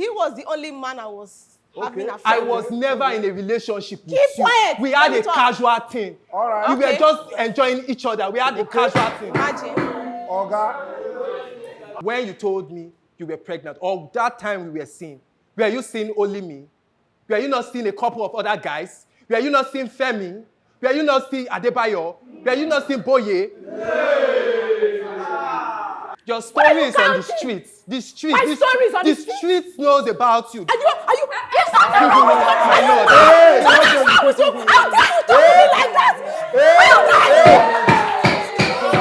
He was the only man I was having a I was never in a relationship with Keep you. quiet. We had a casual thing. All right. We were just enjoying each other. We had a casual thing. Imagine. Oga. When you told me you were pregnant, or that time we were seeing, were you seeing only me? Were you not seeing a couple of other guys? Were you not seeing Femi? Were you not seeing Adebayo? Were you not seeing Boye? Your story is on the streets. The streets. My story is on the streets knows about you. Are you? Yes, I My lord. How dare you talk to me like that?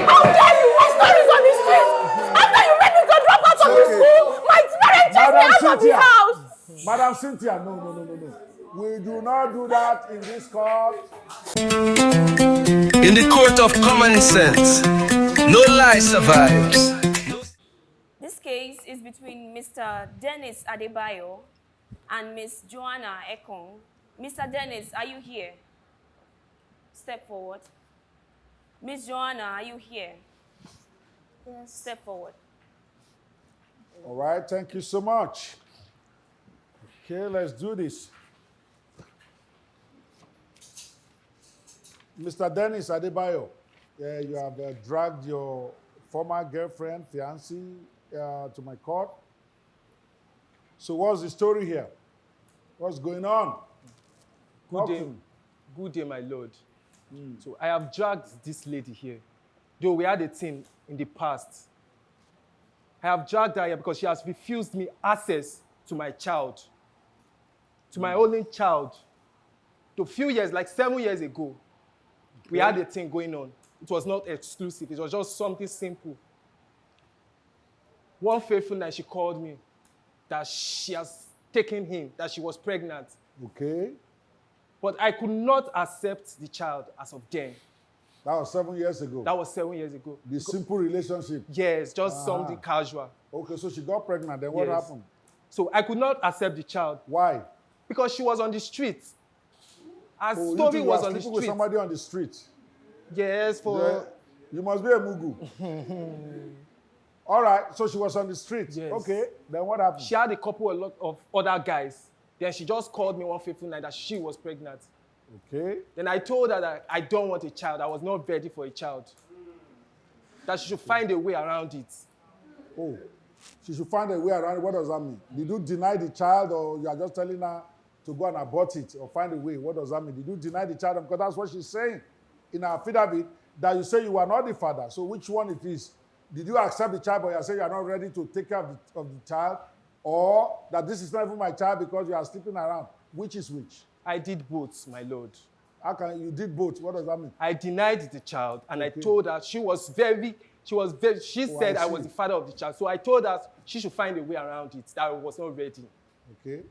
How dare you? My story is on the streets. After you made me go drop out of the school, my parents chased me out of the house. Madam Cynthia, no. We do not do that in this court. In the court of common sense, no lie survives. This case is between Mr. Dennis Adebayo and Miss Joanna Ekong. Mr. Dennis, are you here? Step forward. Miss Joanna, are you here? Yes. Step forward. All right, thank you so much. Okay, let's do this. Mr. Dennis Adebayo, you have dragged your former girlfriend, fiancée, to my court. So what's the story here? What's going on? Good day, my lord. So I have dragged this lady here. Though we had a thing in the past. I have dragged her here because she has refused me access to my child. To my only child. To a few years, like 7 years ago, we had a thing going on. It was not exclusive. It was just something simple. One fateful night, she called me that she has taken him, that she was pregnant. Okay. But I could not accept the child as of then. That was 7 years ago. That was 7 years ago. The simple relationship. Yes, just something casual. Okay, so she got pregnant. Then what happened? So I could not accept the child. Why? Because she was on the street. Her story was on the street. street. With somebody on the street. Yes, for... You must be a Mugu. All right, so she was on the street. Yes. Okay, then what happened? She had a lot of other guys. Then she just called me one fateful night that she was pregnant. Okay. Then I told her that I don't want a child. I was not ready for a child. That she should find a way around it. Oh, she should find a way around it. What does that mean? Did you deny the child, or you are just telling her to go and abort it or find a way? What does that mean? Did you deny the child? Because that's what she's saying in her affidavit, that you say you are not the father. So which one it is? Did you accept the child, but you are saying you are not ready to take care of the child? Or that this is not even my child because you are sleeping around? Which is which? I did both, my lord. How can you did both? What does that mean? I denied the child, and I told her she said I was the father of the child. So I told her she should find a way around it, that I was not ready. Okay.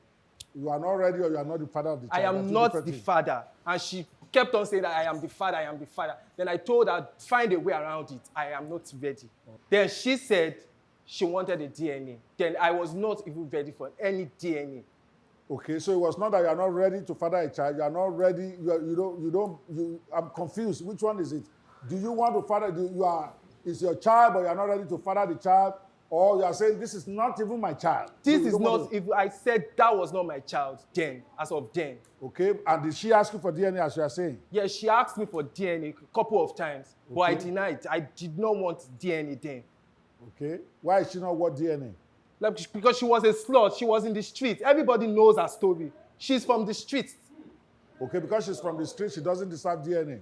You are not ready, or you are not the father of the child? I am not the father. And she kept on saying that I am the father. Then I told her, find a way around it. I am not ready. Then she said she wanted a DNA. Then I was not even ready for any DNA. Okay, so it was not that you are not ready to father a child. You are not ready. I'm confused. Which one is it? Do you want to father? It's your child, but you are not ready to father the child, or you are saying this is not even my child? This is not. If I said that was not my child then, as of then. Okay, and did she ask you for DNA, as you are saying? Yes, she asked me for DNA a couple of times, but I denied. I did not want DNA then. Okay, why is she not want DNA? Like, because she was a slut. She was in the street. Everybody knows her story. She's from the street. Okay, because she's from the street, she doesn't deserve DNA.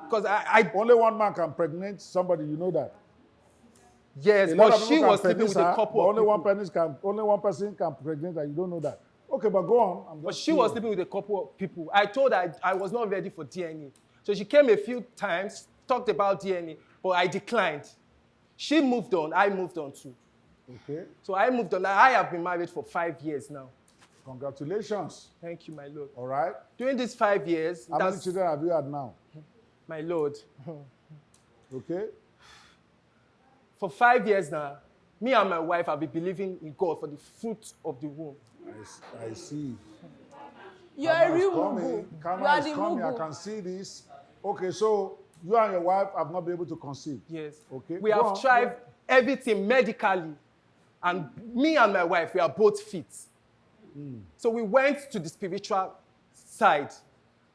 Because only one man can pregnate somebody, you know that. Yes, but she was sleeping with a couple of people. Only one person can pregnate her, you don't know that. Okay, but go on. But she was sleeping with a couple of people. I told her I was not ready for DNA. So she came a few times, talked about DNA, but I declined. She moved on, I moved on too. Okay. So I moved on. I have been married for 5 years now. Congratulations. Thank you, my lord. All right. During these 5 years... How many children have you had now? My lord. Okay. For 5 years now, me and my wife have been believing in God for the fruit of the womb. I see. You are a real Mugu. You are the Mugu. I can see this. Okay, so you and your wife have not been able to conceive. Yes. Okay. We have tried everything medically, and me and my wife, we are both fit. So we went to the spiritual side,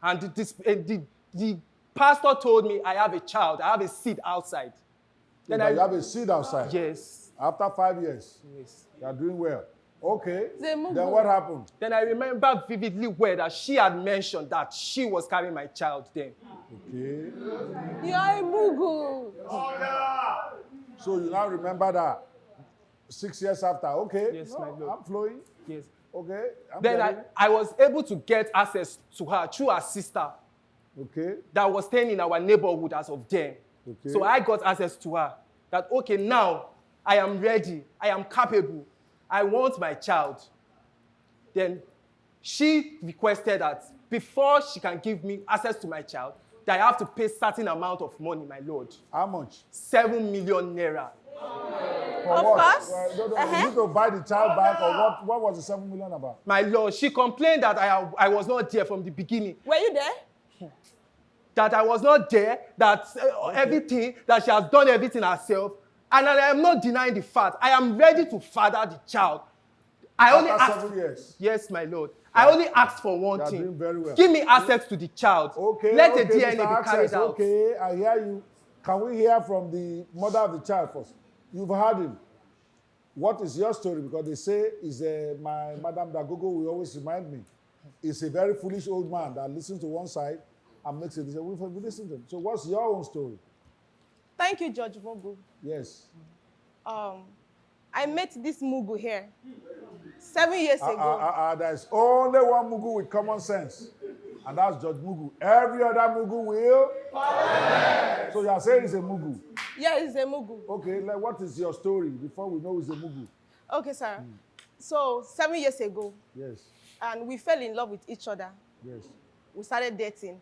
and the pastor told me I have a child, I have a seed outside. Then you have a seed outside? Yes. After 5 years? Yes. You are doing well. Okay. Then Mugu. what happened? Then I remember vividly well that she had mentioned that she was carrying my child then. Okay. You are a Mugu. So you now remember that 6 years after. Okay. Yes, my Lord. I'm flowing. Yes. Okay. Then I was able to get access to her through her sister Okay. that was staying in our neighborhood as of then. Okay. So I got access to her. That, okay, now I am ready. I am capable. I want my child. Then she requested that before she can give me access to my child, that I have to pay certain amount of money, my Lord. How much? 7 million naira. For Of what? course. You need to buy the child back, or what was the 7 million about? My Lord, she complained that I was not there from the beginning. Were you there? That I was not there, that everything, that she has done everything herself. And I am not denying the fact. I am ready to father the child. After 7 years? Yes, my Lord. I only asked for one thing. Doing very well. Give me access to the child. Okay. Let okay, the DNA Mr. be carried out. Okay, I hear you. Can we hear from the mother of the child first? You've heard him. What is your story? Because they say my Madam Dagogo will always remind me. He's a very foolish old man that listens to one side and makes it. He said, we listen to him. So what's your own story? Thank you, Judge Mugu. Yes. I met this Mugu here 7 years ago. There's only one Mugu with common sense, and that's Judge Mugu. Every other Mugu will. So you are saying it's a Mugu? Yeah, it's a Mugu. Okay, what is your story before we know it's a Mugu? Okay, sir. So 7 years ago, Yes. and we fell in love with each other. Yes. We started dating.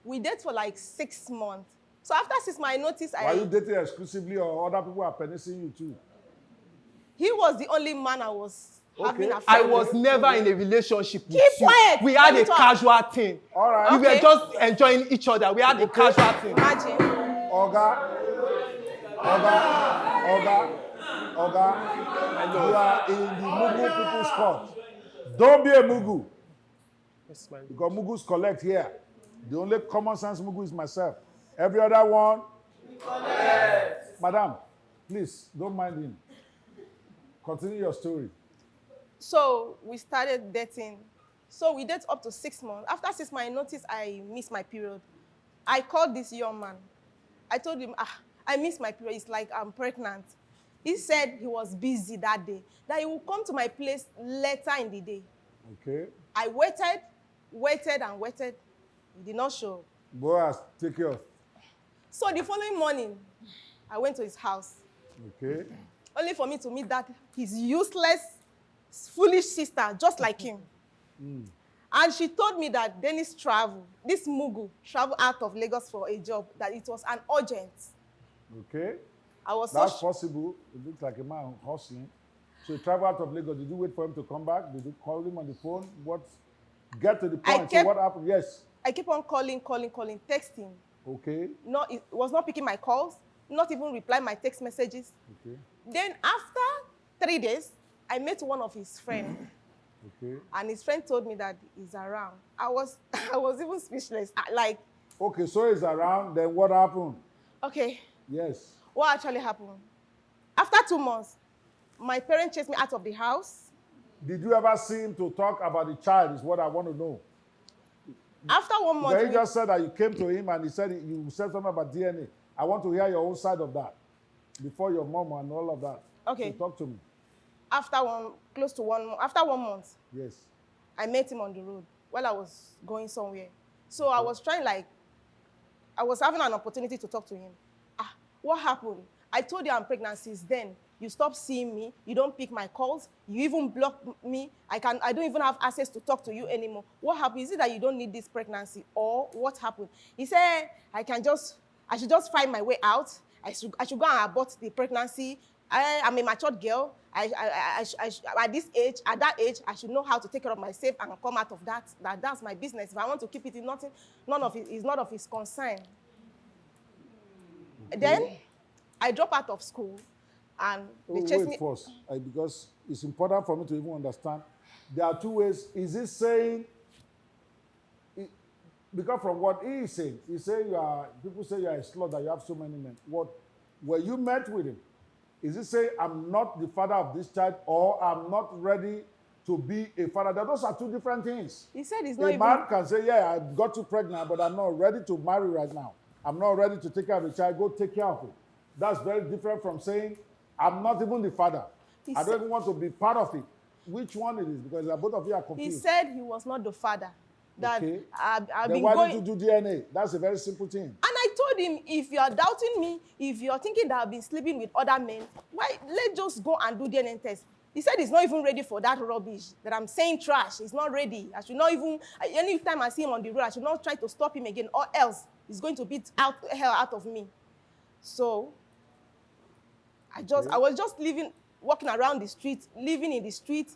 We dated for like 6 months. So after 6 months, I noticed Are you dating exclusively, or other people are pennicing you too? He was the only man I was having a I was never in a relationship with Keep you. quiet. We had Let me a talk. casual thing. All right. We were Okay. just enjoying each other. We had a casual thing. Imagine. Oga, you are in the Mugu people's court. Don't be a Mugu. Yes, my Lord. Because Mugus collect here. The only common sense Mugu is myself. Every other one. Madam, please, don't mind him. Continue your story. So we started dating. So we dated up to 6 months. After 6 months, I noticed I missed my period. I called this young man. I told him, I missed my period. It's like I'm pregnant. He said he was busy that day, that he will come to my place later in the day. Okay. I waited. He did not show. Boaz, take care of. So the following morning, I went to his house, Okay. only for me to meet his useless, foolish sister, just like him. And she told me that Dennis this Mugu traveled out of Lagos for a job, that it was an urgent. Okay. I was That's so possible. It looks like a man hustling. So he traveled out of Lagos. Did you wait for him to come back? Did you call him on the phone? Get to the point. So what happened? Yes. I kept on calling, texting. Okay. No, it was not picking my calls, not even replying my text messages. Okay. Then after 3 days, I met one of his friends. Okay. And his friend told me that he's around. I was even speechless. Okay, so he's around. Then what happened? Okay, Yes. what actually happened? After 2 months, my parents chased me out of the house. Did you ever see him to talk about the child is what I want to know. After 1 month, Then you just said that you came to him and he said you said something about DNA. I want to hear your own side of that before your mom and all of that. Okay. So talk to me. after 1 month, Yes. I met him on the road while I was going somewhere. So I was I was having an opportunity to talk to him. What happened? I told you I'm pregnant since then. You stopped seeing me. You don't pick my calls. You even block me. I don't even have access to talk to you anymore. What happened? Is it that you don't need this pregnancy, or what happened? He said I should just find my way out. I should go and abort the pregnancy. I'm a matured girl. At that age, I should know how to take care of myself and come out of that. That's my business. If I want to keep it, it's not of his concern. Okay. Then I dropped out of school. and they chased me. Wait first, because it's important for me to even understand. There are two ways. Is it saying, because from what he is saying, he's saying people say you are a slut, that you have so many men. Were you met with him? Is he saying, I'm not the father of this child, or I'm not ready to be a father? Those are two different things. He said he's not A man can say, yeah, I got you pregnant, but I'm not ready to marry right now. I'm not ready to take care of the child. Go take care of it. That's very different from saying, I'm not even the father. I don't even want to be part of it. Which one it is? Because both of you are confused. He said he was not the father. That okay. I've then been why going... did you do DNA? That's a very simple thing. And I told him, if you are doubting me, if you're thinking that I've been sleeping with other men, let's just go and do DNA test. He said he's not even ready for that rubbish, that I'm saying trash. He's not ready. I should not even, anytime I see him on the road, I should not try to stop him again, or else he's going to beat hell out of me. So, I was just walking around the street, living in the street.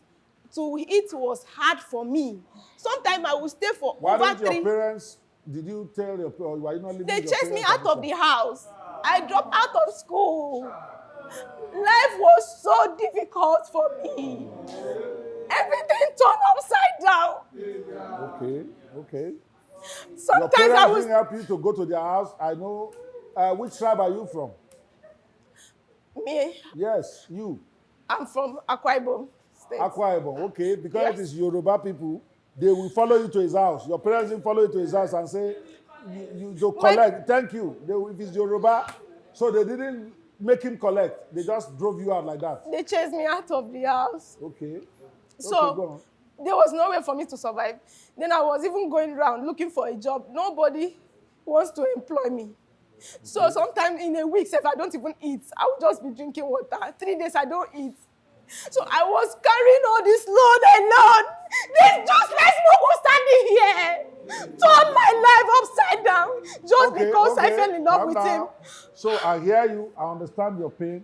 To eat was hard for me. Sometimes I would stay for over 3... Your parents, did you tell your parents, were you not living with your parents? They chased me out of the house. I dropped out of school. Life was so difficult for me. Everything turned upside down. Okay. Sometimes your parents I was... didn't help you to go to their house. I know. Which tribe are you from? Me? Yes, you. I'm from Akwa Ibom State. Akwa Ibom, okay. Because yes. It is Yoruba people, they will follow you to his house. Your parents didn't follow you to his house and say, you collect. Thank you. If it's Yoruba, so they didn't make him collect. They just drove you out like that. They chased me out of the house. Okay. So there was no way for me to survive. Then I was even going around looking for a job. Nobody wants to employ me. So sometimes in a week, if I don't even eat, I will just be drinking water. 3 days I don't eat. So I was carrying all this load alone. This useless Mugu standing here turned my life upside down just because I fell in love with him. So I hear you. I understand your pain.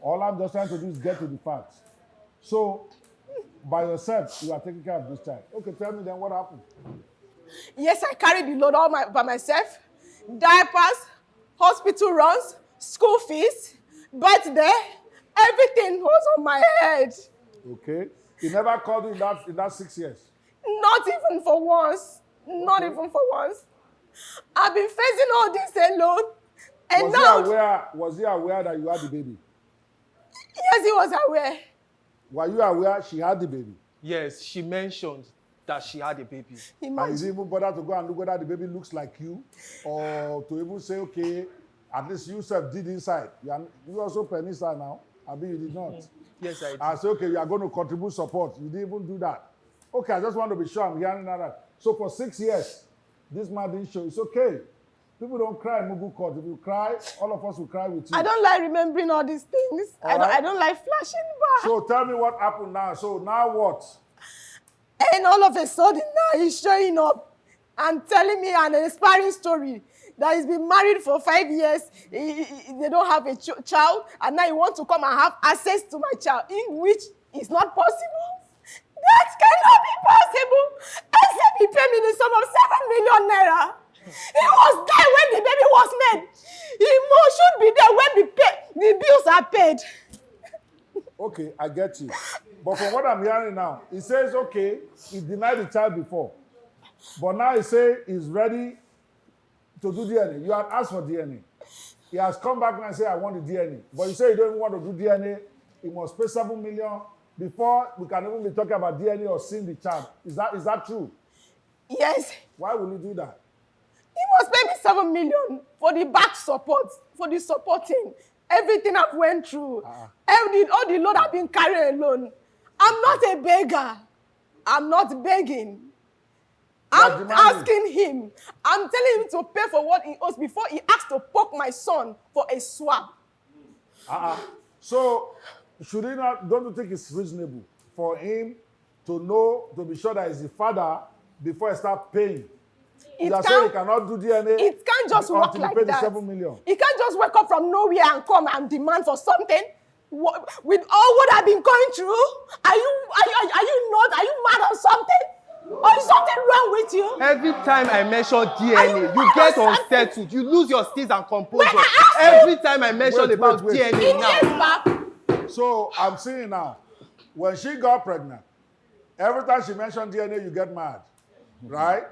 All I'm just trying to do is get to the facts. So by yourself, you are taking care of this child. Okay, tell me then what happened. Yes, I carried the load all by myself. Diapers, hospital runs, school fees, birthday, everything was on my head. Okay. He never called you in that 6 years? Not even for once. Not even for once. I've been facing all this alone. And was he aware that you had the baby? Yes, he was aware. Were you aware she had the baby? Yes, she mentioned that she had a baby. And is he even bothered to go and look whether the baby looks like you? Or to even say, okay, at least you self did inside. You also penis now. I mean, you did not. Yes, I did. I say, okay, you are going to contribute support. You didn't even do that. Okay, I just want to be sure I'm hearing that. So for 6 years, this man didn't show. It's okay. People don't cry in Mugu court. If you cry, all of us will cry with you. I don't like remembering all these things. I don't like flashing back. So tell me what happened now. So now what? And all of a sudden now he's showing up and telling me an inspiring story that he's been married for 5 years. They don't have a child, and now he wants to come and have access to my child, in which is not possible. That cannot be possible, except he paid me the sum of 7 million naira. He was there when the baby was made. He should be there when the bills are paid. Okay, I get you. But from what I'm hearing now, he says, okay, he denied the child before. But now he says he's ready to do DNA. You had asked for DNA. He has come back and said, I want the DNA. But you say you don't even want to do DNA. He must pay 7 million before we can even be talking about DNA or seeing the child. Is that true? Yes. Why will you do that? He must pay me 7 million for the back support, for the supporting, everything I've went through, all the load I've been carrying alone. I'm not a beggar. I'm not begging. I'm asking him. I'm telling him to pay for what he owes before he asks to poke my son for a swab. So, don't you think it's reasonable for him to be sure that he's the father before he starts paying? You are saying he cannot do DNA. It can't just work like pay that. The 7 million. He can't just wake up from nowhere and come and demand for something. With all what I've been going through, are you mad or something? Or is something wrong with you? Every time I mention DNA, you get unsettled. You lose your steez and composure. Every time I mention about DNA now. So I'm seeing now, when she got pregnant, every time she mentioned DNA, you get mad, right?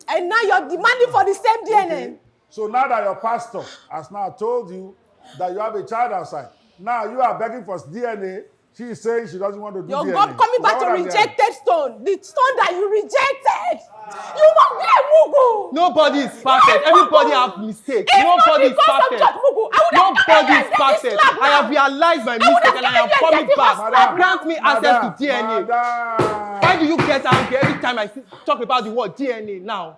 And now you're demanding for the same DNA. Okay. So now that your pastor has now told you that you have a child outside, now you are begging for DNA. She is saying she doesn't want to do Your DNA. God coming Is back that to what I'm rejected stone. The stone that you rejected. You won't blame Mugu. Nobody is perfect. Everybody have mistakes. If Nobody not is because of perfect. Judge Mugu, I would have Nobody is given you a dirty perfect. slap I have now. realized my I would mistake have and I am given you a coming dirty back. slap Grant me access to DNA. Madam. Why do you get angry every time I talk about the word DNA now?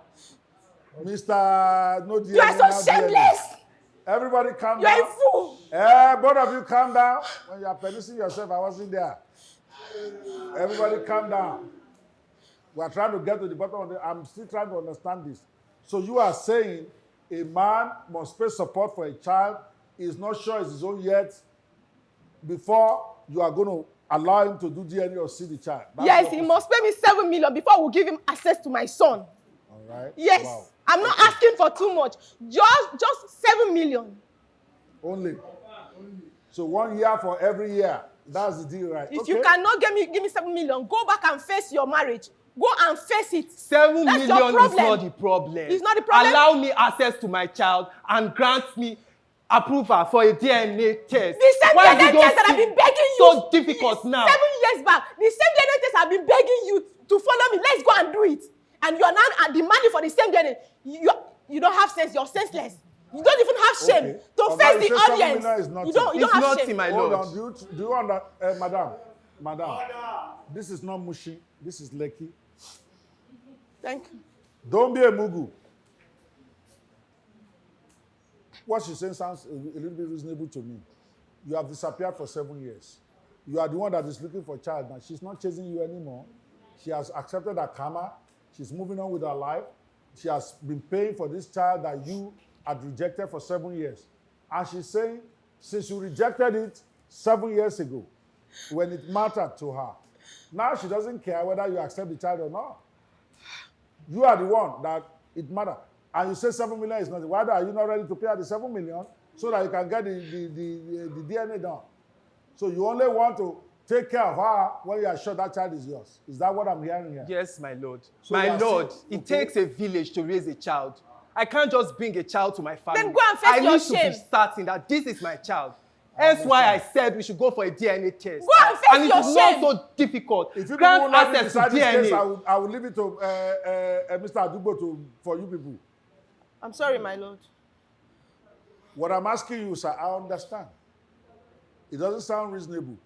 Mr. No DNA, You are now so DNA. shameless. Everybody calm You are down. a fool. Both of you calm down. When you are permitting yourself, I wasn't there. Everybody calm down. We are trying to get to the bottom of it. I'm still trying to understand this. So you are saying a man must pay support for a child he is not sure it's his own yet before you are going to allow him to do DNA or see the child. That's Yes, your he position. must pay me 7 million before we give him access to my son. All right. Yes. Wow. I'm not asking for too much. Just 7 million. Only. So 1 year for every year. That's the deal, right? If Okay. you cannot give me 7 million, go back and face your marriage. Go and face it. 7 That's your million is problem. not the problem. It's not the problem. Allow me access to my child and grant me approval for a DNA test. The same Why DNA you don't test that I've see been begging you. so difficult now? 7 years back, the same DNA test I've been begging you to follow me. Let's go and do it. And you are now demanding for the same DNA. You don't have sense. You're senseless. You don't even have shame Okay. to Oga, face you the say 7 audience. million is nothing. You don't It's have nothing, shame. my Hold lord. on. Do you understand, madam? This is not Mushi. This is Lekki. Thank you. Don't be a Mugu. What she's saying sounds a little bit reasonable to me. You have disappeared for 7 years. You are the one that is looking for a child now. She's not chasing you anymore. She has accepted her karma. She's moving on with her life. She has been paying for this child that you had rejected for 7 years. And she's saying, since you rejected it 7 years ago, when it mattered to her, now she doesn't care whether you accept the child or not. You are the one that it matters. And you say 7 million is nothing. Why are you not ready to pay her the 7 million so that you can get the DNA done? So you only want to take care of her when you are sure that child is yours. Is that what I'm hearing here? Yes, my lord. So My you are lord, saying- it okay. takes a village to raise a child. I can't just bring a child to my family. Then go and face I your need to shame. be certain that this is my child. That's why I said we should go for a DNA test. Go and face and your it is not shame. so difficult. If you people Grant will let me access to decide this case, DNA. I will leave it to Mr. Adubo for you people. I'm sorry, my lord. What I'm asking you, sir, I understand. It doesn't sound reasonable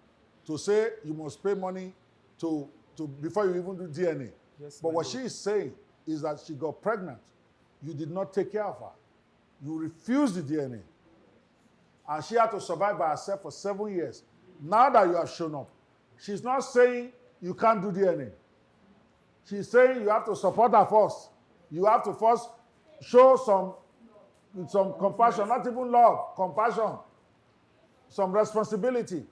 to say you must pay money to before you even do DNA. Yes, but my what lord. she is saying is that she got pregnant. You did not take care of her. You refused the DNA. And she had to survive by herself for 7 years. Now that you have shown up, she's not saying you can't do DNA. She's saying you have to support her first. You have to first show some compassion, not even love, compassion, some responsibility,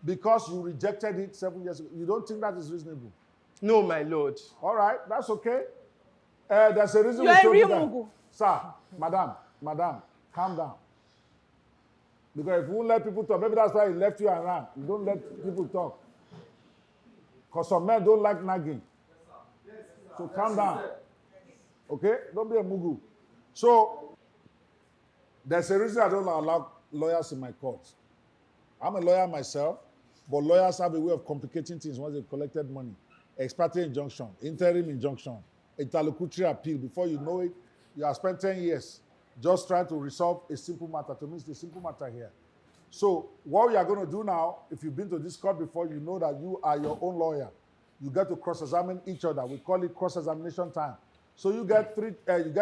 because you rejected it 7 years ago. You don't think that is reasonable? No, my lord. All right, that's okay. There's a reason You we are a told real you that. Mugu. Sir, madam, calm down. Because if you won't let people talk, maybe that's why he left you and ran. You don't let people talk. Because some men don't like nagging. So calm down. Okay? Don't be a Mugu. So, there's a reason I don't allow lawyers in my court. I'm a lawyer myself, but lawyers have a way of complicating things once they've collected money. Ex parte injunction, interim injunction, interlocutory appeal. Before you know it, you have spent 10 years just trying to resolve a simple matter. To me, it's a simple matter here. So what we are going to do now, if you've been to this court before, you know that you are your own lawyer. You get to cross-examine each other. We call it cross-examination time. So you get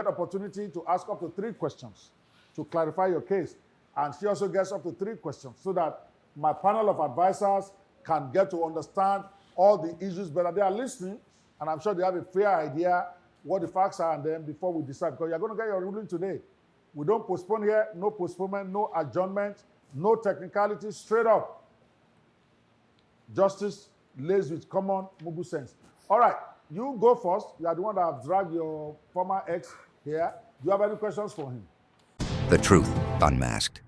opportunity to ask up to 3 questions to clarify your case. And she also gets up to 3 questions so that my panel of advisors can get to understand all the issues better. They are listening, and I'm sure they have a fair idea what the facts are, and then before we decide, because you're going to get your ruling today. We don't postpone here, no postponement, no adjournment, no technicality, straight up. Justice lays with common Mugu sense. All right, you go first. You are the one that have dragged your former ex here. Do you have any questions for him? The truth unmasked.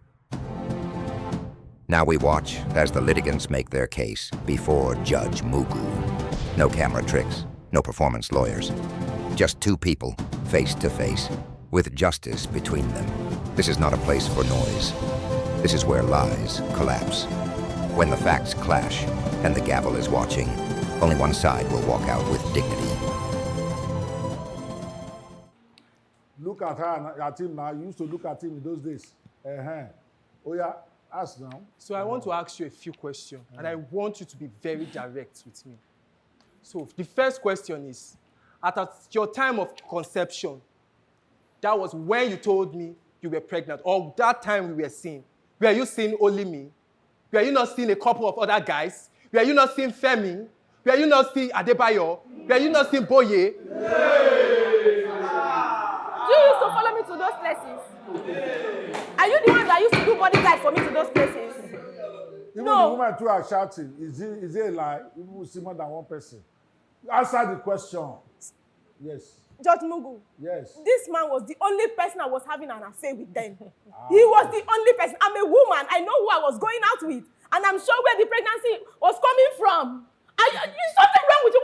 Now we watch as the litigants make their case before Judge Mugu. No camera tricks, no performance lawyers. Just two people, face to face, with justice between them. This is not a place for noise. This is where lies collapse. When the facts clash and the gavel is watching, only one side will walk out with dignity. Look at her, at him now. You used to look at him in those days. Oh yeah, ask now. So I want to ask you a few questions, and I want you to be very direct with me. So the first question is, at your time of conception, that was when you told me you were pregnant, or that time we were seeing. Were you seeing only me? Were you not seeing a couple of other guys? Were you not seeing Femi? Were you not seeing Adebayo? Were you not seeing Boye? You used to follow me to those places. Are you the one that used to do bodyguard for me to those places? Even No. the woman too are shouting. Is it a lie? People will see more than one person. Answer the question. Yes. Judge Mugu, Yes. this man was the only person I was having an affair with then. He was the only person. I'm a woman. I know who I was going out with. And I'm sure where the pregnancy was coming from. Is something wrong with you?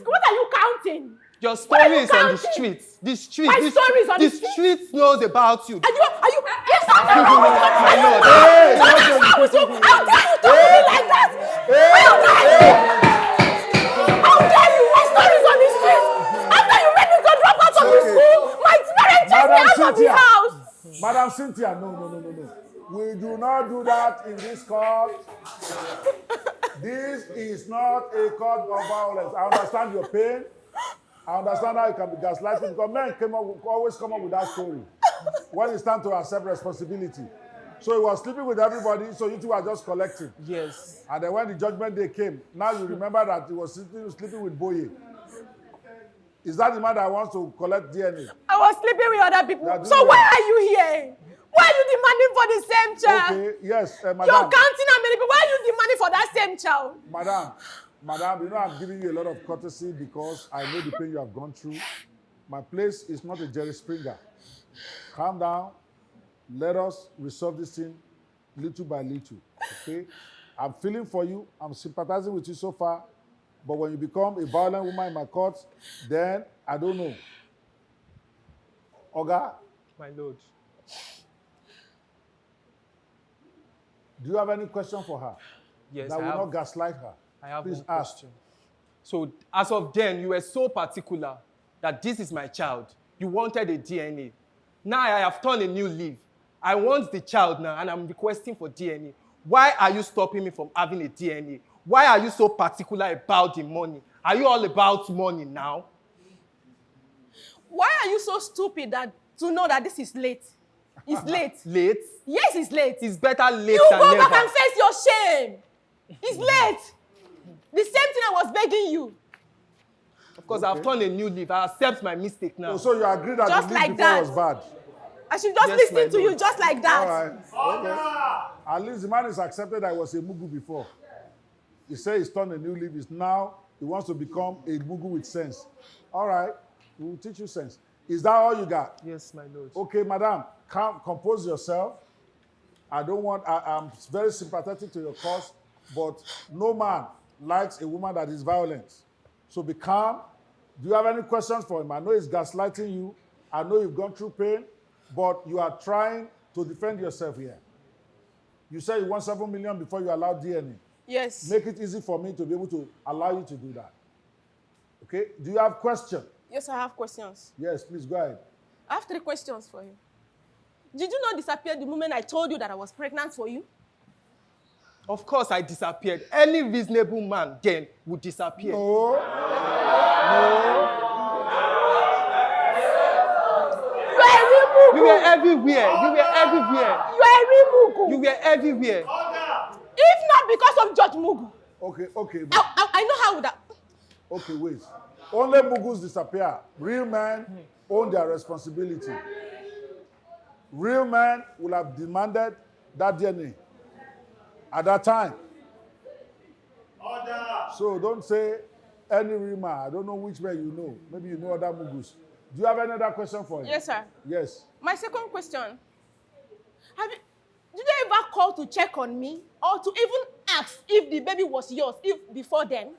What are you counting? Your story is on the streets. The streets. My story is on the streets knows about you. Are you, is something My wrong with you? lord. How dare you talk to me like that? How dare you? How dare you? My story is on the street. After you made me to drop out of the school, my parents chased me out of the house. Madam Cynthia, no. We do not do that in this court. This is not a court of violence. I understand your pain. I understand how you can be gaslighting because men always come up with that story when it's time to accept responsibility. So he was sleeping with everybody, so you two were just collecting. Yes. And then when the judgment day came, now you remember that he was sleeping with Boye. Is that the man that wants to collect DNA? I was sleeping with other people. Yeah, So why are you here? Why are you demanding for the same child? Okay, yes, madam. You're counting how many people. Why are you demanding for that same child? Madam, you know I'm giving you a lot of courtesy because I know the pain you have gone through. My place is not a Jerry Springer. Calm down. Let us resolve this thing little by little, okay? I'm feeling for you. I'm sympathizing with you so far. But when you become a violent woman in my court, then I don't know. Oga, My lord. do you have any question for her? Yes, That I will have. not gaslight her. I have Please one ask. question. So as of then, you were so particular that this is my child. You wanted a DNA. Now I have turned a new leaf. I want the child now, and I'm requesting for DNA. Why are you stopping me from having a DNA? Why are you so particular about the money? Are you all about money now? Why are you so stupid to know that this is late? It's late. Late? Yes, it's late. It's better late You than go never. back and face your shame. It's late. The same thing I was begging you. Of course, I've turned a new leaf. I accept my mistake now. Oh, so you agree that Just the leaf like before that. was bad? I should just Yes, listen my to you lord. just like that. All right. Okay. At least the man is accepted that he was a Mugu before. He said he's turned a new leaf. Is now he wants to become a Mugu with sense. All right. We will teach you sense. Is that all you got? Yes, my lord. Okay, madam. Compose yourself. I'm very sympathetic to your cause, but no man likes a woman that is violent. So be calm. Do you have any questions for him? I know he's gaslighting you. I know you've gone through pain, but you are trying to defend yourself here. You said you want 7 million before you allow DNA. Yes. Make it easy for me to be able to allow you to do that. Okay? Do you have questions? Yes, I have questions. Yes, please go ahead. I have 3 questions for you. Did you not disappear the moment I told you that I was pregnant for you? Of course, I disappeared. Any reasonable man then would disappear. No. You were everywhere. You were everywhere. You are a real Mugu. You were everywhere. If not because of Judge Mugu. Okay. I know how that. Okay, wait. Only Mugus disappear. Real men own their responsibility. Real men will have demanded that DNA at that time. Order. So don't say any real man. I don't know which man you know. Maybe you know other Mugus. Do you have any other question for him? Yes, sir. Yes. My second question. Did they ever called to check on me or to even ask if the baby was yours before then?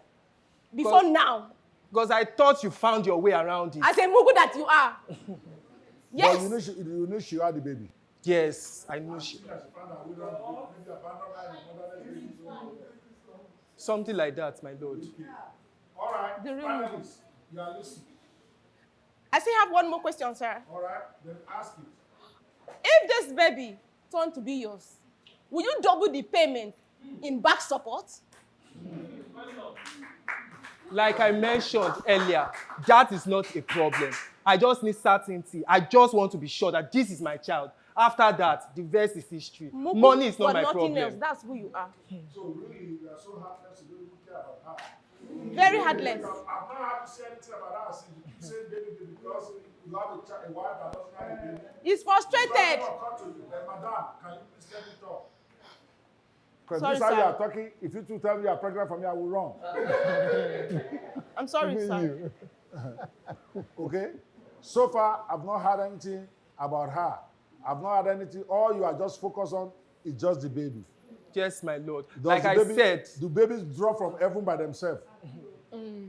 Before now? Because I thought you found your way around it. As a Mugu that you are. Yes. But you know she had the baby. Yes, I knew she. Something like that, my lord. All right, The real finalists, you are listening. I still have one more question, sir. All right, then ask it. If this baby turned to be yours, will you double the payment in back support? Like I mentioned earlier, that is not a problem. I just need certainty. I just want to be sure that this is my child. After that, the rest is history. Mugu, Money is not but my nothing problem. else. That's who you are. So really, you are so heartless, you don't even care about her. Very heartless. I've not had to say anything about her since you said baby because you have a wife that doesn't have a baby. He's frustrated. Madam, can you please let me talk? Because Sorry, this how you sir. are talking. If you two tell me you are pregnant for me, I will run. I'm sorry, sir. Okay? So far, I've not heard anything about her. I've not heard anything. All you are just focused on is just the baby. Yes, my lord. Does do babies drop from heaven by themselves?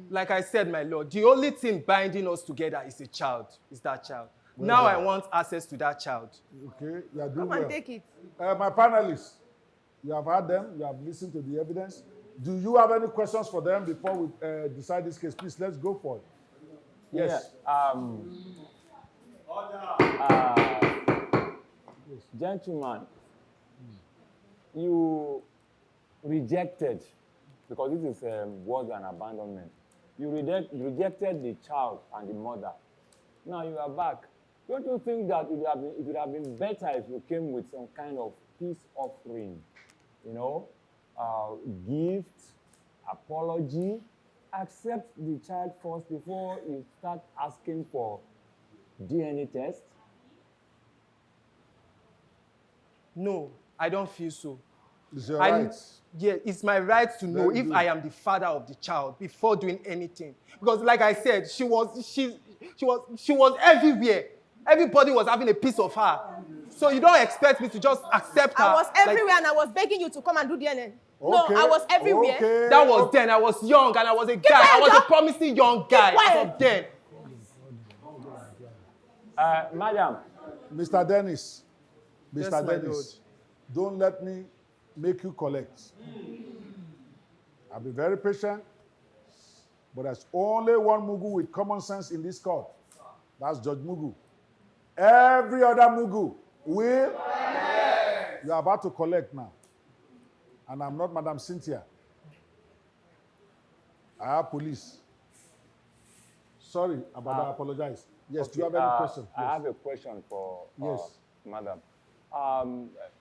Like I said, my lord, the only thing binding us together is a child. Is that child. Well now done. I want access to that child. Okay, you are doing Come and well. take it. My panelists, you have heard them. You have listened to the evidence. Do you have any questions for them before we decide this case? Please, let's go for it. Yes. Yeah, gentlemen, you rejected, because this is worse than abandonment. You rejected the child and the mother. Now you are back. Don't you think that it would have been better if you came with some kind of peace offering? You know, gift, apology, accept the child first before you start asking for DNA test? No, I don't feel so. It's your right. Yeah, it's my right to know Very if good. I am the father of the child before doing anything. Because like I said, she was everywhere. Everybody was having a piece of her. So you don't expect me to just accept her. I was like- everywhere and I was begging you to come and do DNA. No, I was everywhere. Okay. That was then. I was young and I was a guy. I quiet, was a Joe. promising young guy. quiet. From then. Madam, Mr. Dennis. Yes, Mr. my Dennis. Don't let me make you collect. I'll be very patient. But there's only one Mugu with common sense in this court. That's Judge Mugu. Every other Mugu will. You are about to collect now. And I'm not Madam Cynthia. I have police. Sorry about that. I apologize. Yes, do you have any question? I have a question for Yes. Madam.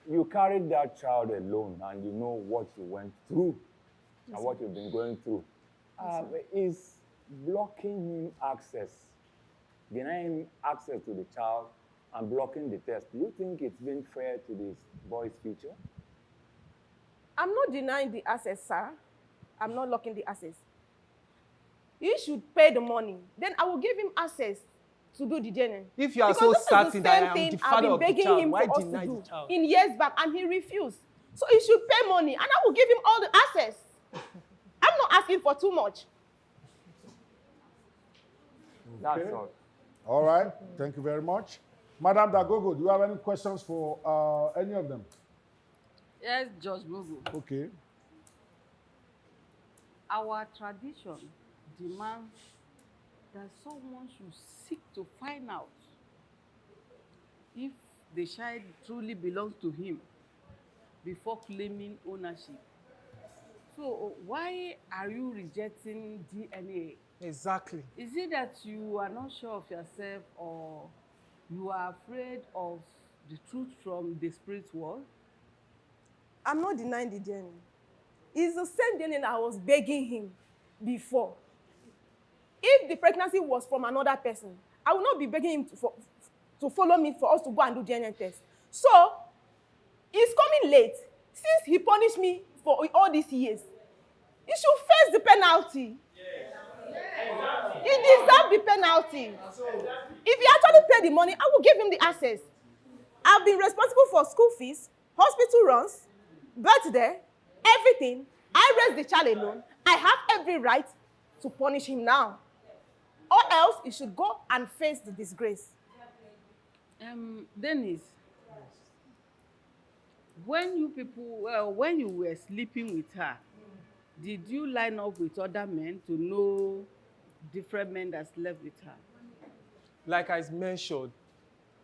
You carried that child alone and you know what you went through and what you've been going through. Is blocking him access, denying him access to the child and blocking the test, do you think it's been fair to this boy's future? I'm not denying the access, sir. I'm not locking the access. He should pay the money. Then I will give him access to do the DNA. If you are Because so this is the certain that I same am thing the I've father been of the begging child, him why for us to deny do the child? in years back, and he refused. So he should pay money, and I will give him all the access. I'm not asking for too much. That's all. All right. Thank you very much. Madam Dagogo, do you have any questions for any of them? Yes, Judge Mugu. Okay. Our tradition demands that someone should seek to find out if the child truly belongs to him before claiming ownership. So why are you rejecting DNA? Exactly. Is it that you are not sure of yourself or you are afraid of the truth from the spirit world? I'm not denying the DNA. It's the same DNA that I was begging him before. If the pregnancy was from another person, I will not be begging him to follow me for us to go and do DNA test. So, he's coming late. Since he punished me for all these years, he should face the penalty. He deserves the penalty. If he actually paid the money, I will give him the access. I've been responsible for school fees, hospital runs, birthday, everything. I raised the child alone. I have every right to punish him now. Or else he should go and face the disgrace. Dennis, when you people, when you were sleeping with her, did you line up with other men to know different men that slept with her? Like I mentioned,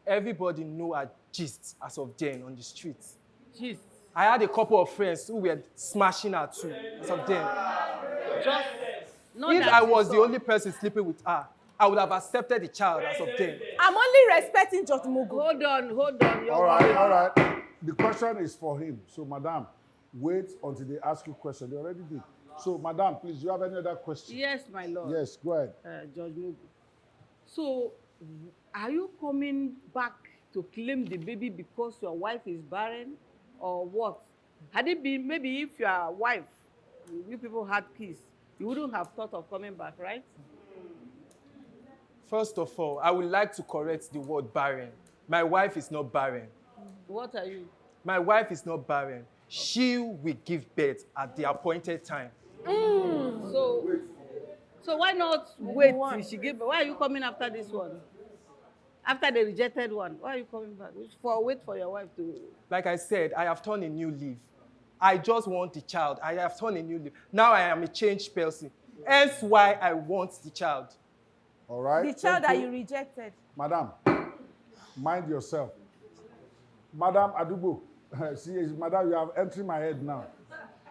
everybody know her gist as of then on the streets. Jeez, I had a couple of friends who were smashing her too as of then. just not If that I you was the saw. only person sleeping with her, I would have accepted the child as of then. I'm only respecting Judge Mugu. Hold on. All right. The question is for him. So, madam, wait until they ask you question. They already did. So, madam, please, do you have any other question? Yes, my lord. Yes, go ahead. Judge Mugu. So, are you coming back to claim the baby because your wife is barren, or what? Had it been maybe if your wife, you people had kids, you wouldn't have thought of coming back, right? First of all, I would like to correct the word barren. My wife is not barren. What are you? My wife is not barren. She will give birth at the appointed time. So why not wait till she give? Why are you coming after this one? After the rejected one, why are you coming back? Wait for your wife to. Like I said, I have turned a new leaf. I just want the child. I have turned a new leaf. Now I am a changed person. Hence why I want the child. All right. The child that Thank you rejected. Madam, mind yourself. Madam Adubo, see, madam, you have entered my head now.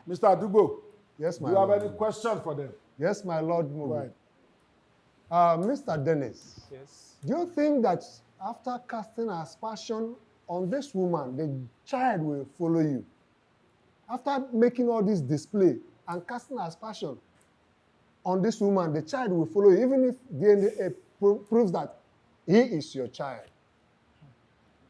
Mr. Adubo, Yes, do my you have lord. any question for them? Yes, my lord Go Mugu. ahead. Mr. Dennis, Yes. do you think that after casting aspersion on this woman, the child will follow you? After making all this display and casting aspersion on this woman, the child will follow you, even if DNA proves that he is your child.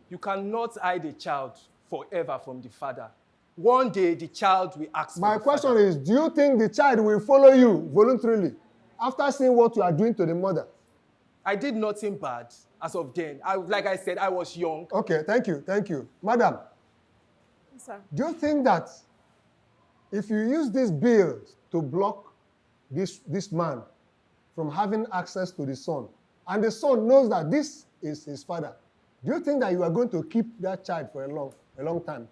You cannot hide a child forever from the father. One day, the child will ask My for the question father. is, do you think the child will follow you voluntarily after seeing what you are doing to the mother? I did nothing bad as of then. Like I said, I was young. Okay, thank you. Madam, Yes, sir. do you think that if you use this bill to block this man from having access to the son, and the son knows that this is his father, do you think that you are going to keep that child for a long time?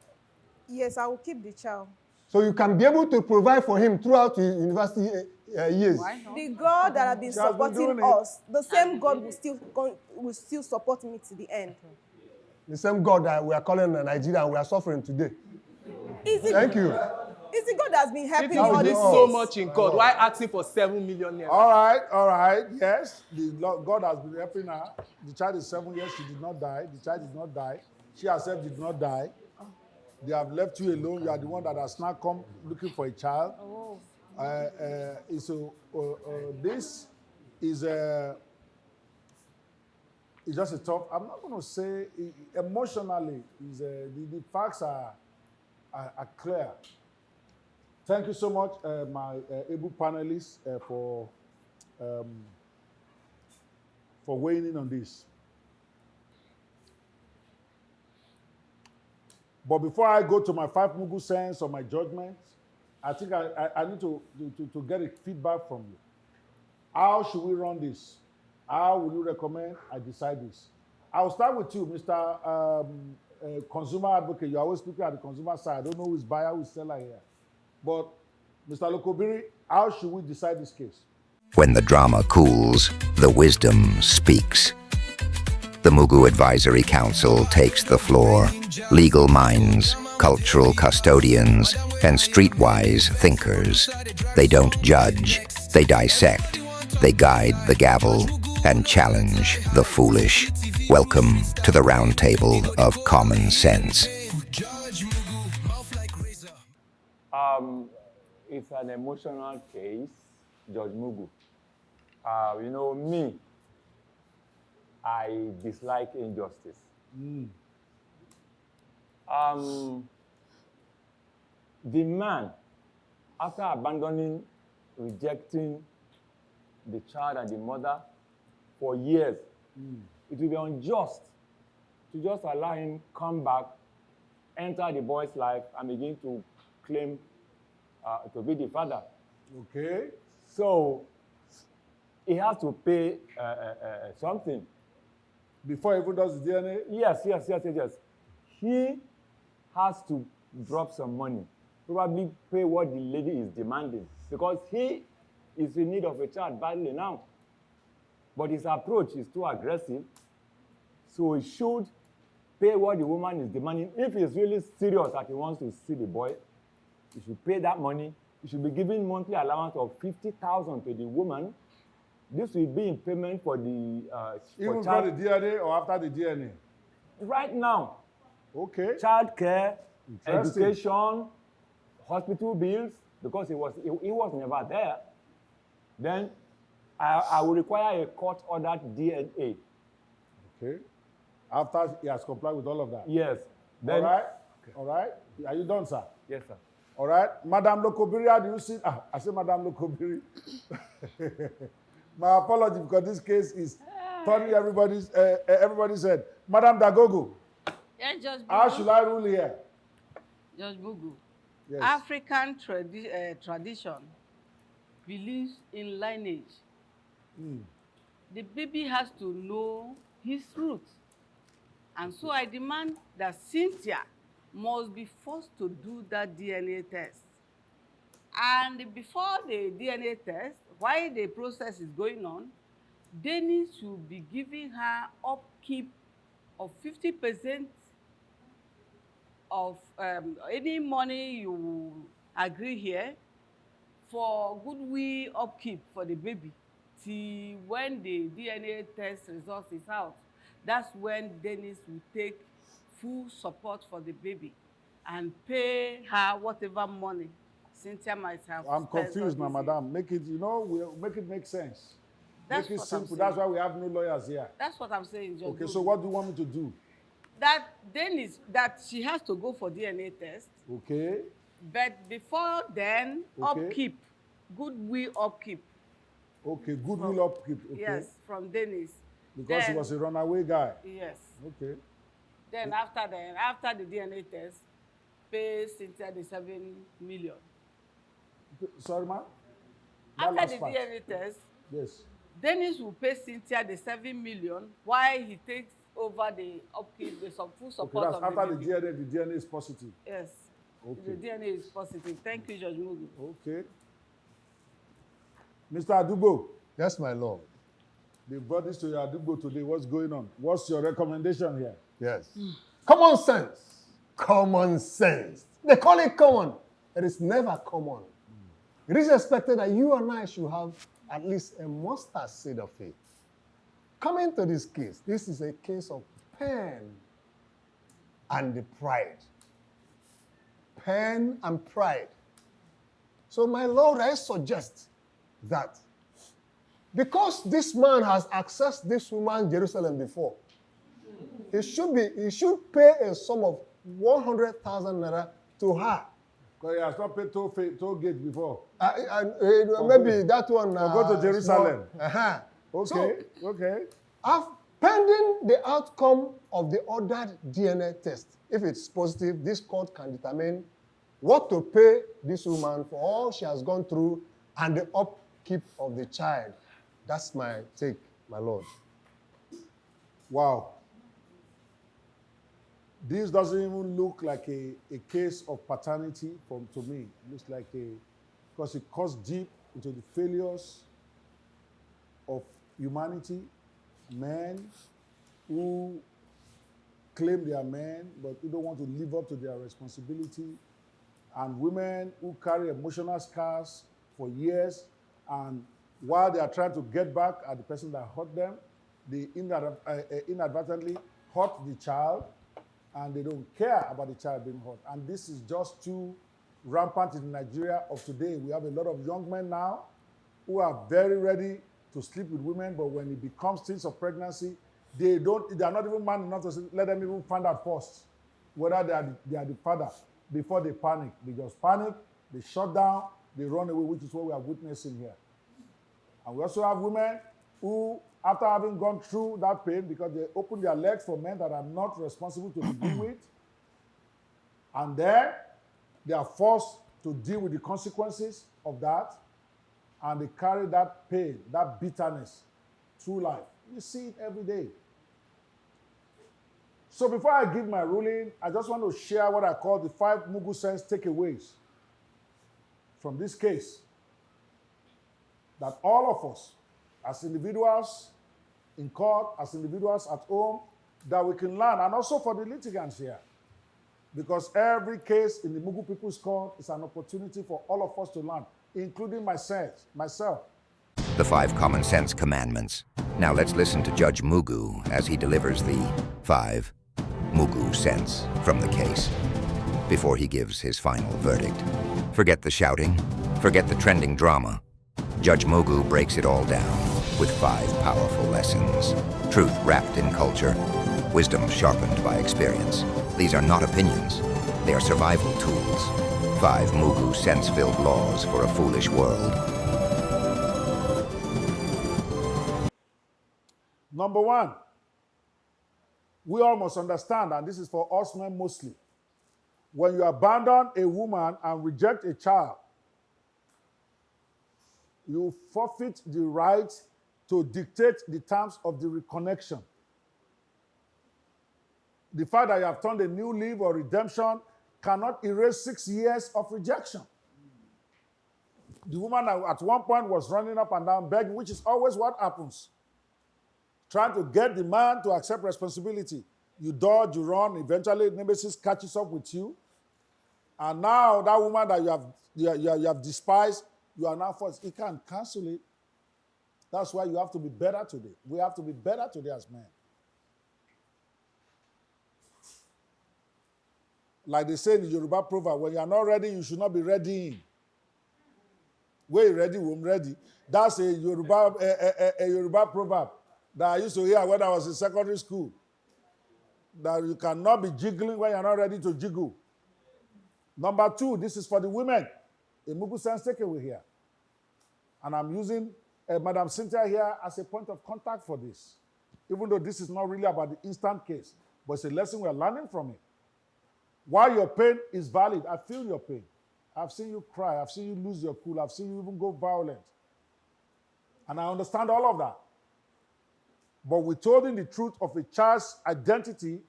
Yes, I will keep the child. So you can be able to provide for him throughout his university years? Why not? The God that has been She has been supporting doing it. us, the same God will still support me to the end. The same God that we are calling Nigeria and we are suffering today. Thank you. It's the God that's been If helping you me all believe these so years. much in God, why asking for 7 million naira? All right, yes. God has been helping her. The child is 7 years, she did not die. The child did not die. She herself did not die. They have left you alone. You are the one that has now come looking for a child. This is it's just a tough. I'm not going to say emotionally. The facts are clear. Thank you so much, my able panelists, for weighing in on this. But before I go to my 5 Mugu cents or my judgment, I think I need to get a feedback from you. How should we run this? How will you recommend I decide this? I'll start with you, Mr. Consumer Advocate. You're always speaking at the consumer side. I don't know who is buyer, who is seller here. But Mr. Lokobiri, how should we decide this case? When the drama cools, the wisdom speaks. The Mugu Advisory Council takes the floor. Legal minds, cultural custodians, and streetwise thinkers. They don't judge, they dissect, they guide the gavel, and challenge the foolish. Welcome to the round table of common sense. It's an emotional case, Judge Mugu. Me, I dislike injustice. The man, after abandoning, rejecting the child and the mother for years, it will be unjust to just allow him come back enter the boy's life and begin to claim to be the father. Okay. So he has to pay something. Before he even does the DNA? Yes. He has to drop some money, probably pay what the lady is demanding, because he is in need of a child badly now. But his approach is too aggressive, so he should pay what the woman is demanding. If he's really serious that he wants to see the boy, he should pay that money. He should be giving monthly allowance of 50,000 to the woman. This will be in payment for the Even before the DNA or after the DNA? Right now. Okay. Child care, education, hospital bills, because he was never there. Then I will require a court-ordered DNA. Okay. After he has complied with all of that? Yes. Then, all right. Okay. All right. Are you done, sir? Yes, sir. All right. Madam Lokobiri, how do you see? I say Madam Lokobiri. My apology, because this case is turning everybody's head. Madam Dagogo. Yes, Judge Mugu. How should I rule here? Judge Mugu. Yes. African tradition believes in lineage. The baby has to know his roots. And so I demand that Cynthia must be forced to do that DNA test. And before the DNA test, while the process is going on, Dennis should be giving her upkeep of 50% of any money you agree here for goodwill upkeep for the baby till when the DNA test result is out. That's when Dennis will take full support for the baby and pay her whatever money Cynthia might have. I'm confused now, madam. Make it, make it make sense. That's make it what simple. I'm That's saying. why we have no lawyers here. That's what I'm saying, Judge. Okay, so what do you want me to do? That Dennis, that she has to go for DNA test. Okay. But before then, Okay. upkeep, goodwill upkeep. Okay, goodwill upkeep. Okay. Yes, from Dennis. Because he was a runaway guy. Yes. Okay. Then after the DNA test, pay Cynthia the 7 million. Sorry, ma'am? After the DNA test, yes, Dennis will pay Cynthia the 7 million while he takes over the upkeep, the full support okay, that's of after the the DNA is positive. Yes. Okay. The DNA is positive. Thank you, Judge Mugu. Okay. Mr. Adugo. Yes, my lord. They brought this to your Adugo today. What's going on? What's your recommendation here? Yes. Common sense. Common sense. They call it common. It is never common. It is expected that you and I should have at least a mustard seed of faith. Coming to this case, this is a case of pain and the pride. Pain and pride. So, my Lord, I suggest that because this man has accessed this woman Jerusalem before, he should pay a sum of 100,000 naira to her. Because he has not paid toll gate before. Maybe that one. Go to Jerusalem. Okay. So, okay. Pending the outcome of the ordered DNA test, if it's positive, this court can determine what to pay this woman for all she has gone through and the upkeep of the child. That's my take, my lord. Wow. This doesn't even look like a case of paternity to me. It looks like because it cuts deep into the failures of humanity, men who claim they are men, but who don't want to live up to their responsibility, and women who carry emotional scars for years, and while they are trying to get back at the person that hurt them, they inadvertently hurt the child, and they don't care about the child being hurt. And this is just too rampant in Nigeria of today. We have a lot of young men now who are very ready to sleep with women, but when it becomes things of pregnancy, they are not even man enough to let them even find out first whether they are the father before they panic. They just panic, they shut down, they run away, which is what we are witnessing here. And we also have women who, after having gone through that pain, because they open their legs for men that are not responsible to begin with, And then they are forced to deal with the consequences of that, and they carry that pain, that bitterness through life. You see it every day. So before I give my ruling, I just want to share what I call the 5 Mugu sense takeaways from this case. That all of us, as individuals in court, as individuals at home, that we can learn, and also for the litigants here. Because every case in the Mugu People's Court is an opportunity for all of us to learn, including myself. The 5 common sense commandments. Now let's listen to Judge Mugu as he delivers the 5 Mugu sense from the case before he gives his final verdict. Forget the shouting, forget the trending drama. Judge Mugu breaks it all down with 5 powerful lessons. Truth wrapped in culture, wisdom sharpened by experience. These are not opinions, they are survival tools. 5 Mugu sense-filled laws for a foolish world. Number 1, we all must understand, and this is for us men mostly, when you abandon a woman and reject a child, you forfeit the right to dictate the terms of the reconnection. The fact that you have turned a new leaf or redemption cannot erase 6 years of rejection. The woman at one point was running up and down begging, which is always what happens. Trying to get the man to accept responsibility. You dodge, you run, eventually Nemesis catches up with you. And now that woman that you have despised, you are now forced. He can't cancel it. That's why you have to be better today. We have to be better today as men. Like they say in the Yoruba proverb, when you are not ready, you should not be readying. When you're ready, when ready. That's a Yoruba proverb that I used to hear when I was in secondary school. That you cannot be jiggling when you're not ready to jiggle. Number 2, this is for the women. A Mugu sense takeaway here. And I'm using Madam Cynthia here as a point of contact for this. Even though this is not really about the instant case, but it's a lesson we're learning from it. While your pain is valid, I feel your pain. I've seen you cry. I've seen you lose your cool. I've seen you even go violent. And I understand all of that. But withholding the truth of a child's identity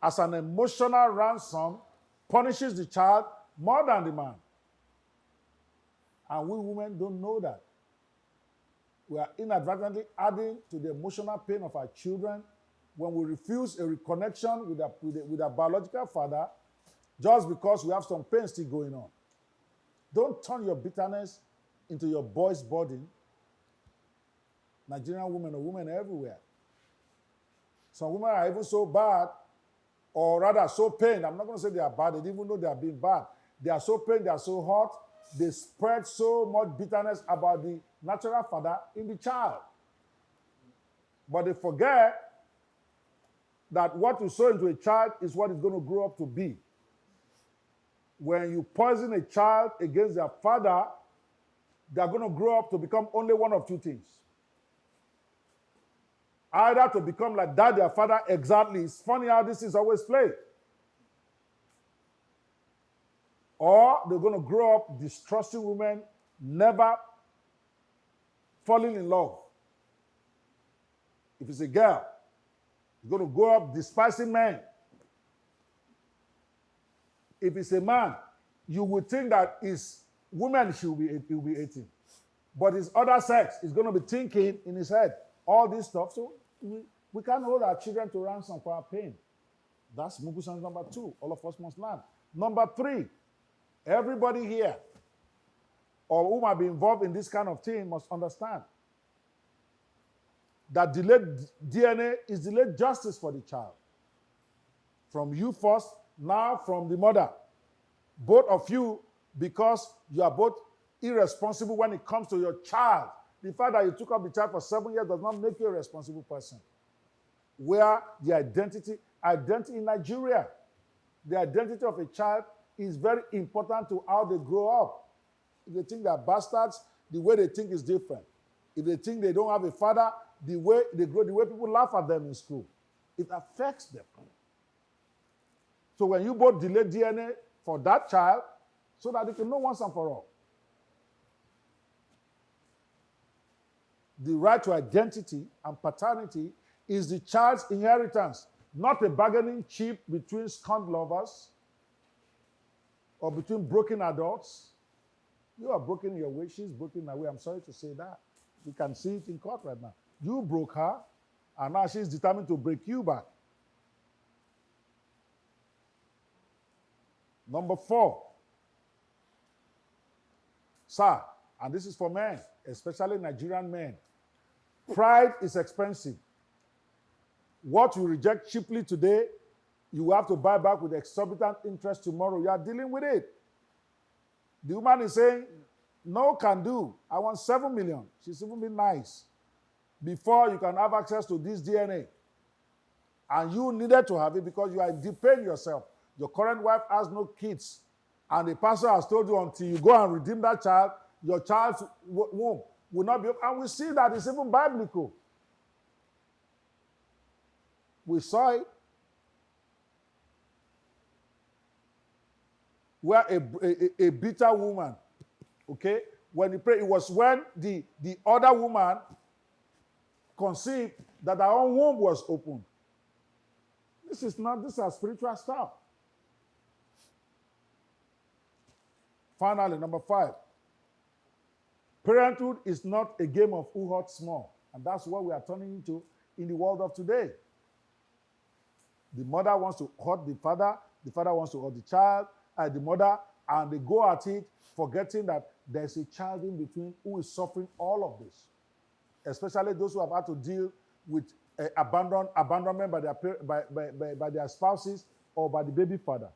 as an emotional ransom punishes the child more than the man. And we women don't know that. We are inadvertently adding to the emotional pain of our children when we refuse a reconnection with our biological father just because we have some pain still going on. Don't turn your bitterness into your boy's burden. Nigerian women or women everywhere. Some women are even so bad, or rather so pained. I'm not going to say they are bad. They didn't even know they are being bad. They are so pained, they are so hot. They spread so much bitterness about the natural father in the child. But they forget that what you sow into a child is what it's going to grow up to be. When you poison a child against their father, they're going to grow up to become only one of 2 things. Either to become like that, their father exactly. It's funny how this is always played. Or they're going to grow up distrusting women, never falling in love. If it's a girl, you're going to grow up despising men. If it's a man, you would think that his women he'll be hating. But his other sex is going to be thinking in his head all this stuff. So we can't hold our children to ransom for our pain. That's Mugu sense number 2. All of us must learn. Number 3, everybody here or who might be involved in this kind of thing must understand that delayed DNA is delayed justice for the child. From you first, now from the mother. Both of you, because you are both irresponsible when it comes to your child. The fact that you took up the child for 7 years does not make you a responsible person. Where the identity in Nigeria, the identity of a child is very important to how they grow up. If they think they're bastards, the way they think is different. If they think they don't have a father, the way they grow, the way people laugh at them in school, it affects them. So when you both delay DNA, for that child so that they can know once and for all. The right to identity and paternity is the child's inheritance, not a bargaining chip between scorned lovers or between broken adults. You are broken in your way, she's broken in her way. I'm sorry to say that. We can see it in court right now. You broke her, and now she's determined to break you back. Number 4. Sir, and this is for men, especially Nigerian men. Pride is expensive. What you reject cheaply today, you will have to buy back with exorbitant interest tomorrow. You are dealing with it. The woman is saying, no can do. I want 7 million. She's even been nice. Before you can have access to this DNA. And you needed to have it because you are in deep pain yourself. Your current wife has no kids. And the pastor has told you until you go and redeem that child, your child's womb will not be open. And we see that it's even biblical. We saw it. Where a bitter woman, okay, when he prayed, it was when the other woman conceived that her own womb was open. This is spiritual stuff. Finally, number 5. Parenthood is not a game of who hurts more. And that's what we are turning into in the world of today. The mother wants to hurt the father wants to hurt the child, the mother, and they go at it, forgetting that there's a child in between who is suffering all of this. Especially those who have had to deal with abandonment by their spouses or by the baby father.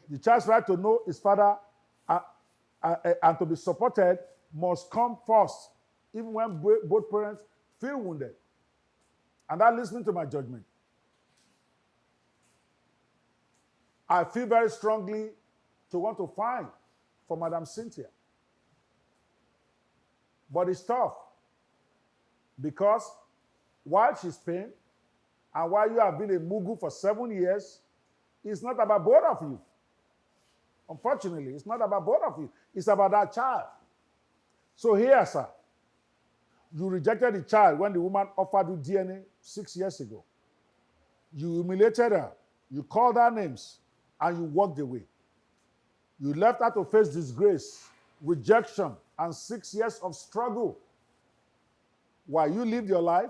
The child's right to know his father and to be supported must come first, even when both parents feel wounded. And that leads me to my judgment. I feel very strongly to want to fight for Madam Cynthia. But it's tough because while she's paying and while you have been a Mugu for 7 years, it's not about both of you. Unfortunately, it's not about both of you. It's about that child. So here, sir, you rejected the child when the woman offered you DNA 6 years ago. You humiliated her. You called her names. And you walked away. You left her to face disgrace, rejection, and 6 years of struggle. While you lived your life,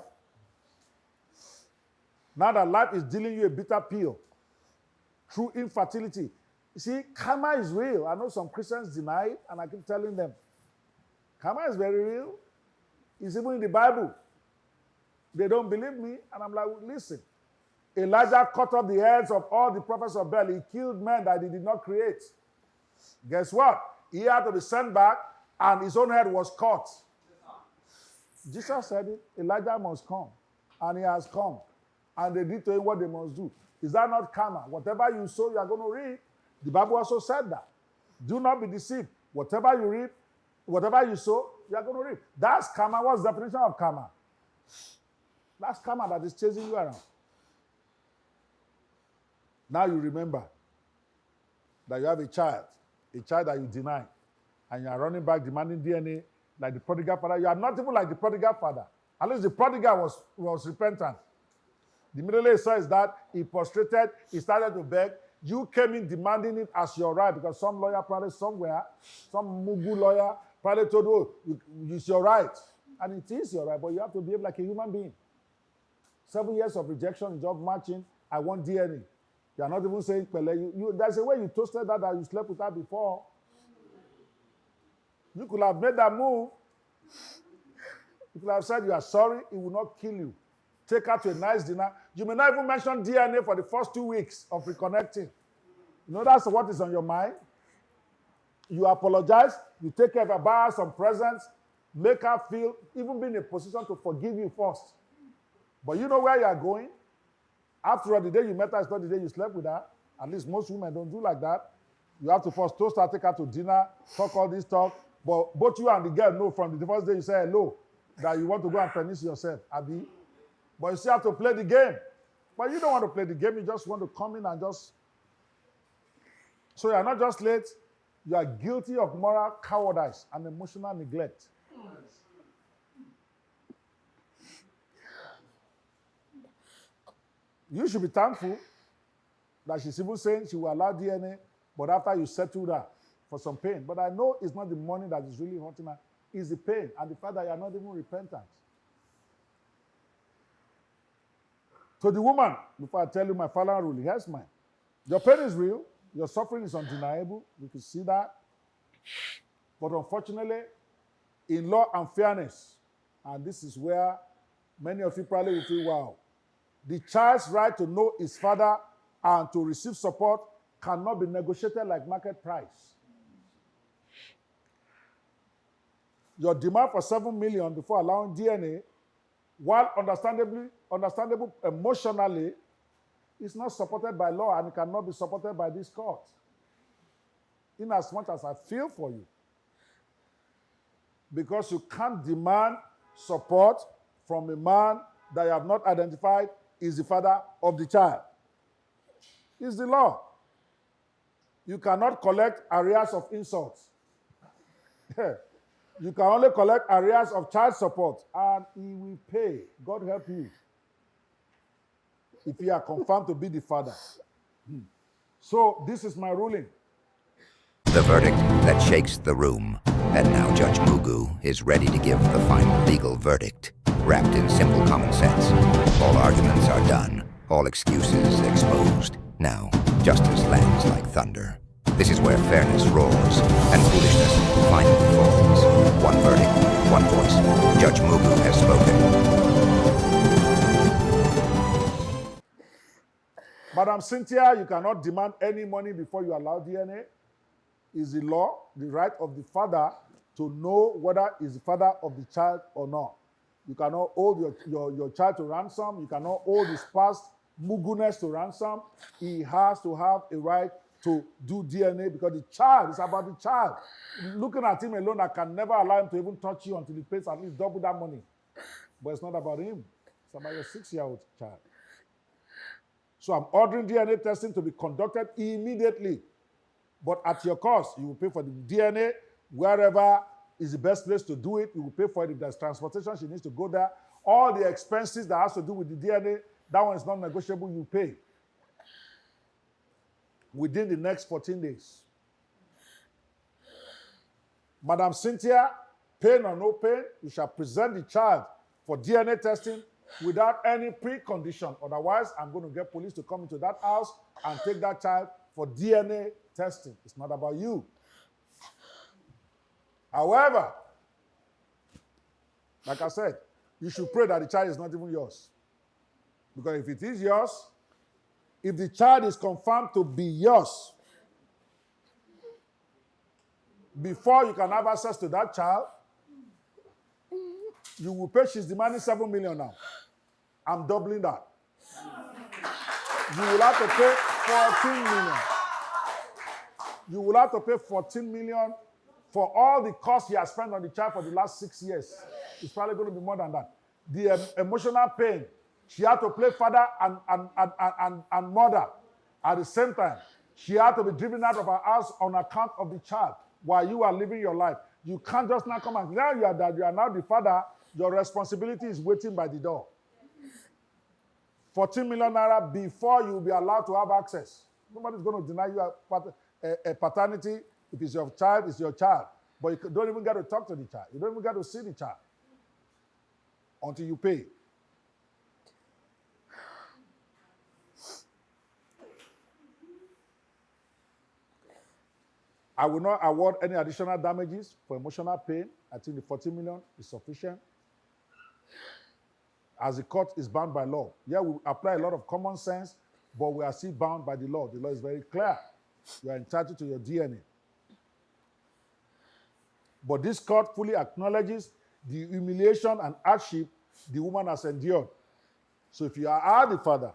now that life is dealing you a bitter pill through infertility. You see, karma is real. I know some Christians deny it, and I keep telling them, karma is very real. It's even in the Bible. They don't believe me, and I'm like, listen. Elijah cut off the heads of all the prophets of Baal. He killed men that he did not create. Guess what? He had to be sent back, and his own head was cut. Jesus said it. Elijah must come, and he has come. And they did to him what they must do. Is that not karma? Whatever you sow, you are going to reap. The Bible also said that. Do not be deceived. Whatever you reap, whatever you sow, you are going to reap. That's karma. What's the definition of karma? That's karma that is chasing you around. Now you remember that you have a child that you deny, and you are running back demanding DNA like the prodigal father. You are not even like the prodigal father. At least the prodigal was repentant. The Middle Age says that he prostrated, he started to beg. You came in demanding it as your right because some lawyer probably somewhere, some Mugu lawyer probably told you, it's your right. And it is your right, but you have to behave like a human being. 7 years of rejection, job matching, I want DNA. You are not even saying, there's a way you toasted that you slept with her before. You could have made that move. You could have said you are sorry, it will not kill you. Take her to a nice dinner. You may not even mention DNA for the first 2 weeks of reconnecting. You know that's what is on your mind. You apologize, you take care of her, buy her some presents, make her feel, even be in a position to forgive you first. But you know where you are going? After all, the day you met her is not the day you slept with her. At least most women don't do like that. You have to first toast her, take her to dinner, talk all this talk. But both you and the girl know from the first day you say hello that you want to go and finish yourself, Abi. But you still have to play the game. But you don't want to play the game. You just want to come in and just So you are not just late, you are guilty of moral cowardice and emotional neglect. You should be thankful that she's even saying she will allow DNA, but after you settle her for some pain. But I know it's not the money that is really hurting her, it's the pain and the fact that you are not even repentant. To the woman, before I tell you my final rule, here's mine. Your pain is real, your suffering is undeniable, you can see that. But unfortunately, in law and fairness, and this is where many of you probably will feel, wow, the child's right to know his father and to receive support cannot be negotiated like market price. Your demand for 7 million before allowing DNA, while understandable emotionally, is not supported by law and it cannot be supported by this court. In as much as I feel for you, because you can't demand support from a man that you have not identified is the father of the child. It's the law. You cannot collect arrears of insults. You can only collect arrears of child support, and he will pay. God help you. If you are confirmed to be the father. So this is my ruling. The verdict that shakes the room. And now Judge Mugu is ready to give the final legal verdict, wrapped in simple common sense. All arguments are done, all excuses exposed. Now, justice lands like thunder. This is where fairness roars and foolishness finally falls. One verdict, one voice. Judge Mugu has spoken. Madam Cynthia, you cannot demand any money before you allow DNA. Is the law, the right of the father to know whether he's the father of the child or not. You cannot hold your child to ransom. You cannot hold his past muguness to ransom. He has to have a right to do DNA because the child is about the child. Looking at him alone, I can never allow him to even touch you until he pays at least double that money. But it's not about him. It's about your 6-year-old child. So I'm ordering DNA testing to be conducted immediately. But at your cost, you will pay for the DNA wherever is the best place to do it. You will pay for it if there's transportation, she needs to go there. All the expenses that has to do with the DNA, that one is not negotiable, you pay. Within the next 14 days. Madam Cynthia, pain or no pain, you shall present the child for DNA testing without any precondition. Otherwise, I'm going to get police to come into that house and take that child for DNA testing. It's not about you. However, like I said, you should pray that the child is not even yours. Because if it is yours, if the child is confirmed to be yours, before you can have access to that child, you will pay. She's demanding 7 million now. I'm doubling that. You will have to pay 14 million. You will have to pay 14 million for all the costs you have spent on the child for the last 6 years. It's probably going to be more than that. The emotional pain. She had to play father and mother at the same time. She had to be driven out of her house on account of the child while you are living your life. You can't just now come and now you are now the father. Your responsibility is waiting by the door. 14 million naira before you will be allowed to have access. Nobody's going to deny you a paternity. If it's your child, it's your child. But you don't even get to talk to the child. You don't even get to see the child until you pay. I will not award any additional damages for emotional pain. I think the 14 million is sufficient. As the court is bound by law. Yeah, we apply a lot of common sense, but we are still bound by the law. The law is very clear. You are entitled to your DNA. But this court fully acknowledges the humiliation and hardship the woman has endured. So if you are the father,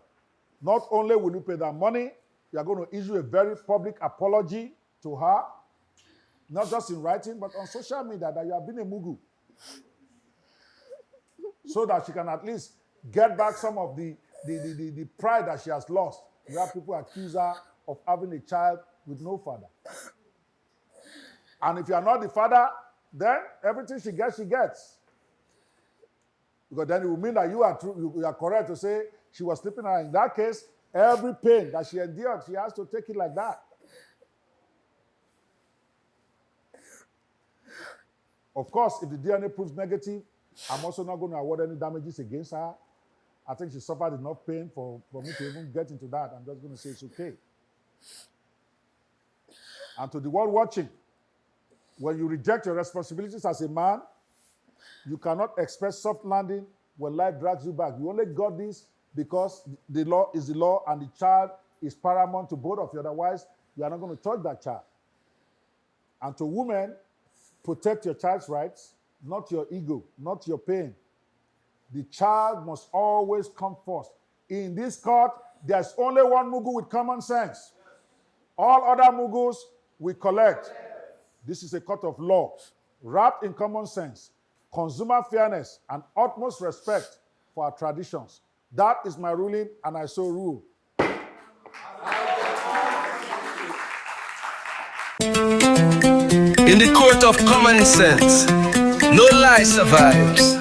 not only will you pay that money, you are going to issue a very public apology to her, not just in writing, but on social media, that you have been a mugu. So that she can at least get back some of the pride that she has lost. You have people accuse her of having a child with no father. And if you are not the father, then everything she gets, she gets. Because then it will mean that you are true, you are correct to say she was sleeping around. In that case, every pain that she endured, she has to take it like that. Of course, if the DNA proves negative, I'm also not going to award any damages against her. I think she suffered enough pain for me to even get into that. I'm just going to say it's okay. And to the world watching, when you reject your responsibilities as a man, you cannot expect soft landing when life drags you back. You only got this because the law is the law and the child is paramount to both of you. Otherwise, you are not going to touch that child. And to women, protect your child's rights, not your ego, not your pain. The child must always come first. In this court, there's only one Mugu with common sense. All other Mugus we collect. This is a court of law, wrapped in common sense, consumer fairness, and utmost respect for our traditions. That is my ruling, and I so rule. In the court of common sense, no lie survives.